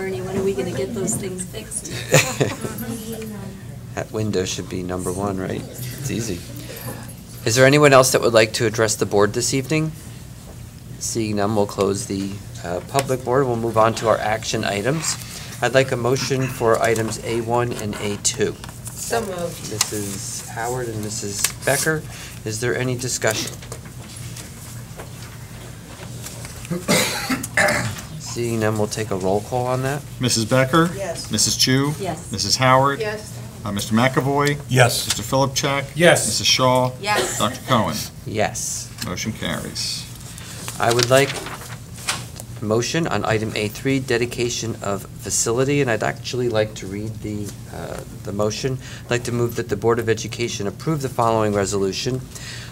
Ernie, when are we going to get those things fixed? That window should be number one, right? It's easy. Is there anyone else that would like to address the board this evening? Seeing none, we'll close the public board. We'll move on to our action items. I'd like a motion for items A1 and A2. So moved. Mrs. Howard and Mrs. Becker, is there any discussion? Seeing none, we'll take a roll call on that. Mrs. Becker? Yes. Mrs. Chu? Yes. Mrs. Howard? Yes. Mr. McAvoy? Yes. Mr. Philipchak? Yes. Mrs. Shaw? Yes. Dr. Cohen? Yes. Motion carries. I would like a motion on item A3, dedication of facility, and I'd actually like to read the motion. I'd like to move that the Board of Education approve the following resolution.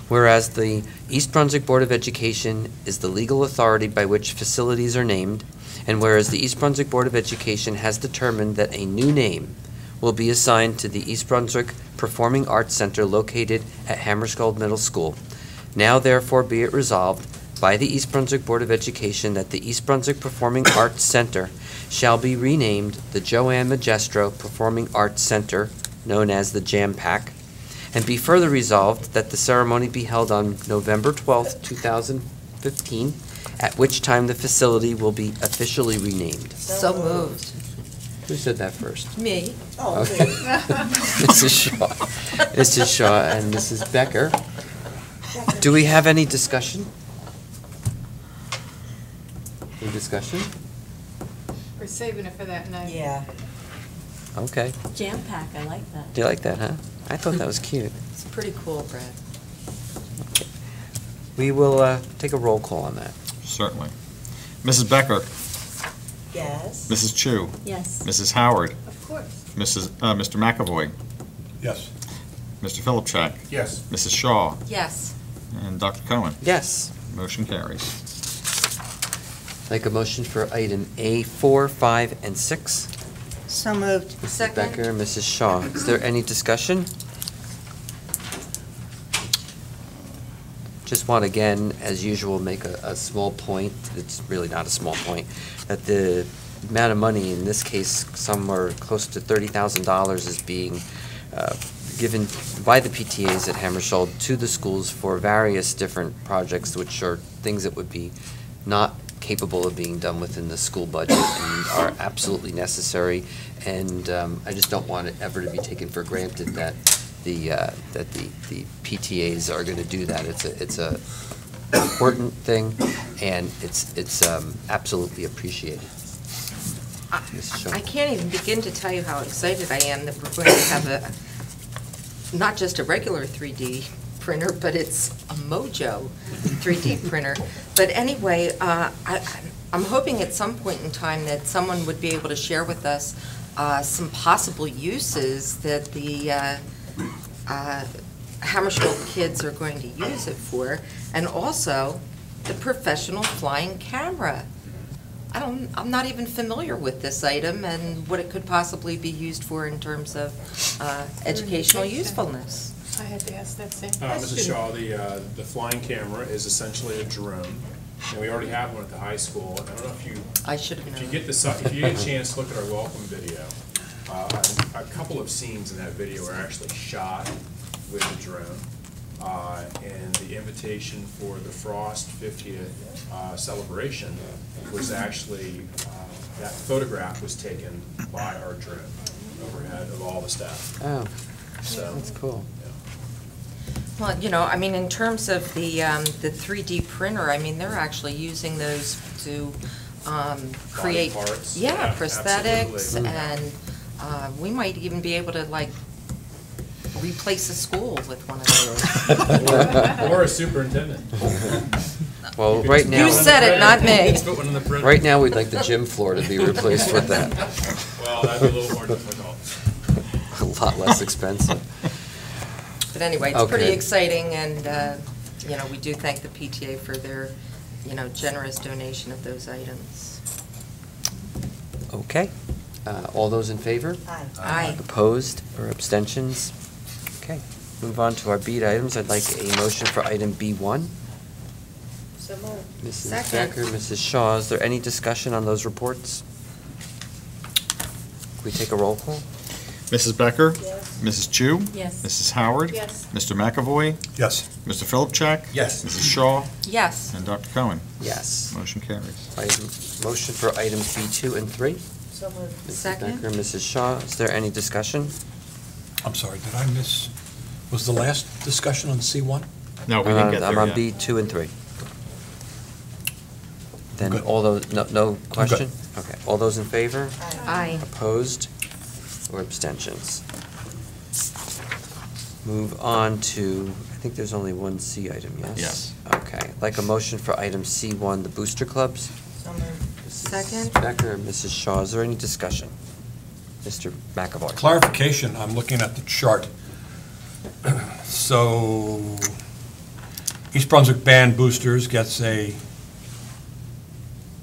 Whereas the East Brunswick Board of Education is the legal authority by which facilities are named, and whereas the East Brunswick Board of Education has determined that a new name will be assigned to the East Brunswick Performing Arts Center located at Hammarskjöld Middle School. Now therefore be it resolved by the East Brunswick Board of Education that the East Brunswick Performing Arts Center shall be renamed the Joanne Magistro Performing Arts Center, known as the Jam Pack, and be further resolved that the ceremony be held on November 12th, 2015, at which time the facility will be officially renamed. So moved. Who said that first? Me. Oh, okay. Mrs. Shaw and Mrs. Becker. Do we have any discussion? Any discussion? We're saving it for that night. Yeah. Okay. Jam pack, I like that. Do you like that, huh? I thought that was cute. It's pretty cool, Brad. Okay. We will take a roll call on that. Certainly. Mrs. Becker? Yes. Mrs. Chu? Yes. Mrs. Howard? Of course. Mr. McAvoy? Yes. Mr. Philipchak? Yes. Mrs. Shaw? Yes. And Dr. Cohen? Yes. Motion carries. Like a motion for item A4, 5, and 6. So moved. Mrs. Second. Becker and Mrs. Shaw. Is there any discussion? Just want, again, as usual, make a small point. It's really not a small point. That the amount of money, in this case, somewhere close to $30,000 is being given by the PTAs at Hammarskjöld to the schools for various different projects, which are things that would be not capable of being done within the school budget and are absolutely necessary. And I just don't want it ever to be taken for granted that the PTAs are going to do that. It's a important thing, and it's absolutely appreciated. I can't even begin to tell you how excited I am that we're going to have not just a regular 3D printer, but it's a Mojo 3D printer. But anyway, I'm hoping at some point in time that someone would be able to share with us some possible uses that the Hammarskjöld kids are going to use it for, and also the professional flying camera. I'm not even familiar with this item and what it could possibly be used for in terms of educational usefulness. I had to ask that same question. Mrs. Shaw, the flying camera is essentially a drone, and we already have one at the high school. I don't know if you, I should have known. if you get a chance to look at our welcome video, a couple of scenes in that video are actually shot with a drone. And the invitation for the Frost 50th celebration was actually, that photograph was taken by our drone overhead of all the staff. Oh, So that's cool. Well, you know, I mean, in terms of the 3D printer, I mean, they're actually using those to create, Body parts. yeah, Yeah, prosthetics, absolutely. and we might even be able to, like, replace a school with one of those. Or a superintendent. Well, right now, You said it, not me. Let's put one in the printer. right now, we'd like the gym floor to be replaced with that. Well, that'd be a little more difficult. A lot less expensive. But anyway, it's pretty Okay. exciting, and, you know, we do thank the PTA for their, you know, generous donation of those items. Okay. All those in favor? Aye. Aye. Opposed or abstentions? Okay. Move on to our beat items. I'd like a motion for item B1. So moved. Mrs. Second. Becker, Mrs. Shaw, is there any discussion on those reports? We take a roll call? Mrs. Becker? Yes. Mrs. Chu? Yes. Mrs. Howard? Yes. Mr. McAvoy? Yes. Mr. Philipchak? Yes. Mrs. Shaw? Yes. And Dr. Cohen? Yes. Motion carries. Motion for items B2 and 3. So moved. Mrs. Second. Becker, Mrs. Shaw, is there any discussion? I'm sorry, did I miss, was the last discussion on C1? No, we didn't get there I'm on yet. B2 and 3. Then good. all those, no question? Okay, all those in favor? Aye. Opposed or abstentions? Move on to, I think there's only one C item, yes? Yes. Okay, like a motion for item C1, the booster clubs. So moved. Mrs. Second. Becker, Mrs. Shaw, is there any discussion? Mr. McAvoy. Clarification, I'm looking at the chart. So, East Brunswick Band Boosters gets a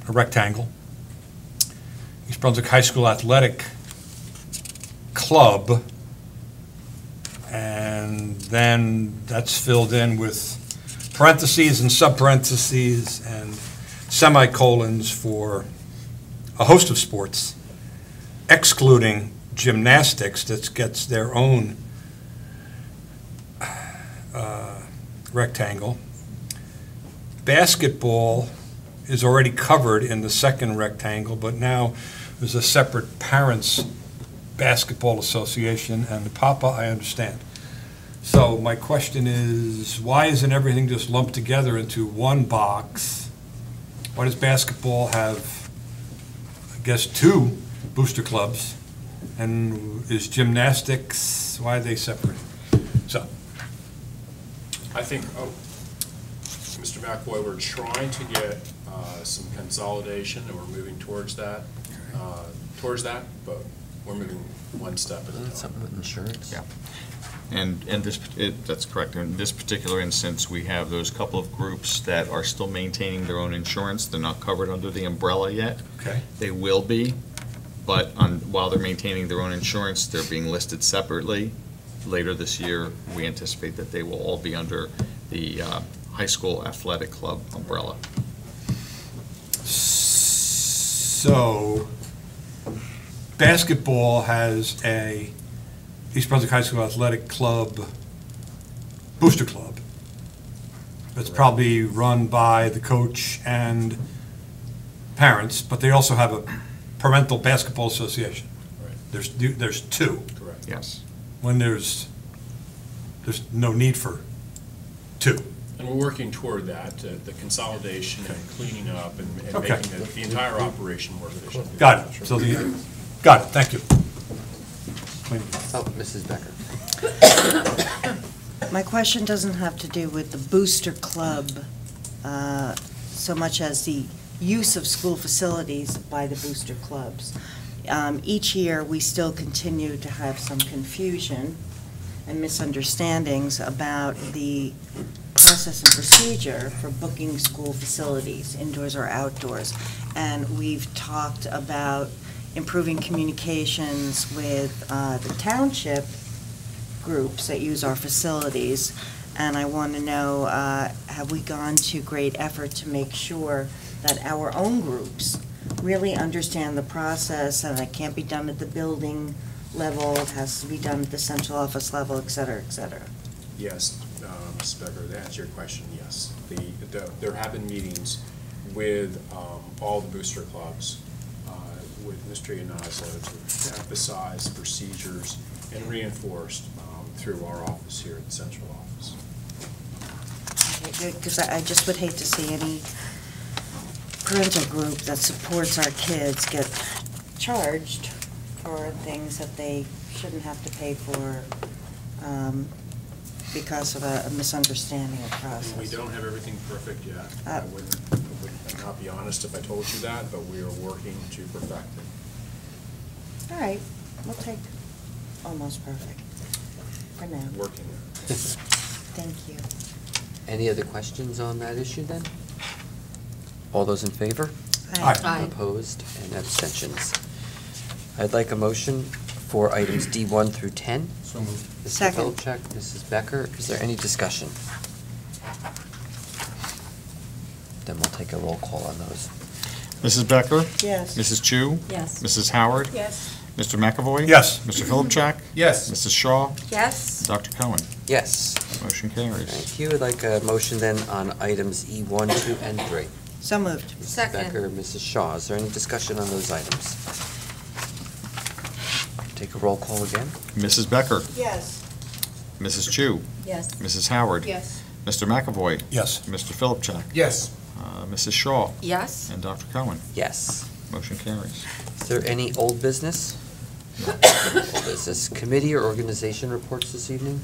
rectangle. East Brunswick High School Athletic Club, and then that's filled in with parentheses and sub-parentheses and semicolons for a host of sports, excluding gymnastics that gets their own rectangle. Basketball is already covered in the second rectangle, but now there's a separate parents' basketball association, and the Papa, I understand. So my question is, why isn't everything just lumped together into one box? Why does basketball have, I guess, 2 booster clubs? And is gymnastics, why are they separate? So, I think, Mr. McAvoy, we're trying to get some consolidation, and we're moving towards that, but we're moving one step at a Isn't it time. something with insurance? Yeah. And that's correct. In this particular instance, we have those couple of groups that are still maintaining their own insurance. They're not covered under the umbrella yet. okay. They will be, but while they're maintaining their own insurance, they're being listed separately. Later this year, we anticipate that they will all be under the high school athletic club umbrella. So, basketball has a East Brunswick High School Athletic Club booster club. It's probably run by the coach and parents, but they also have a parental basketball association. Right. There's 2, Correct. Yes. when there's no need for 2. And we're working toward that, the consolidation and cleaning up and Okay. making the entire operation more efficient. Got it. So got it, thank you. Oh, Mrs. Becker. My question doesn't have to do with the booster club so much as the use of school facilities by the booster clubs. Each year, we still continue to have some confusion and misunderstandings about the process and procedure for booking school facilities, indoors or outdoors. And we've talked about improving communications with the township groups that use our facilities. And I want to know, have we gone to great effort to make sure that our own groups really understand the process, and it can't be done at the building level, it has to be done at the central office level, et cetera, et cetera? Yes, Ms. Becker, to answer your question, yes. There have been meetings with all the booster clubs, with Mr. Iannazo to emphasize procedures and reinforced through our office here at the central office. Okay, good, because I just would hate to see any parental group that supports our kids get charged for things that they shouldn't have to pay for because of a misunderstanding of process. We don't have everything perfect yet. I would not be honest if I told you that, but we are working to perfect it. All right, we'll take almost perfect for now. Working there. Thank you. Any other questions on that issue then? All those in favor? Aye. Aye. Opposed and abstentions. I'd like a motion for items D1 through 10. So moved. Mr. Second. Philipchak, Mrs. Becker, is there any discussion? Then we'll take a roll call on those. Mrs. Becker? Yes. Mrs. Chu? Yes. Mrs. Howard? Yes. Mr. McAvoy? Yes. Mr. Philipchak? Yes. Mrs. Shaw? Yes. Dr. Cohen? Yes. Motion carries. Thank you. I'd like a motion then on items E1, 2, and 3. So moved. Mrs. Second. Becker, Mrs. Shaw, is there any discussion on those items? Take a roll call again. Mrs. Becker? Yes. Mrs. Chu? Yes. Mrs. Howard? Yes. Mr. McAvoy? Yes. Mr. Philipchak? Yes. Mrs. Shaw? Yes. And Dr. Cohen? Yes. Motion carries. Is there any old business? Old business. Committee or organization reports this evening?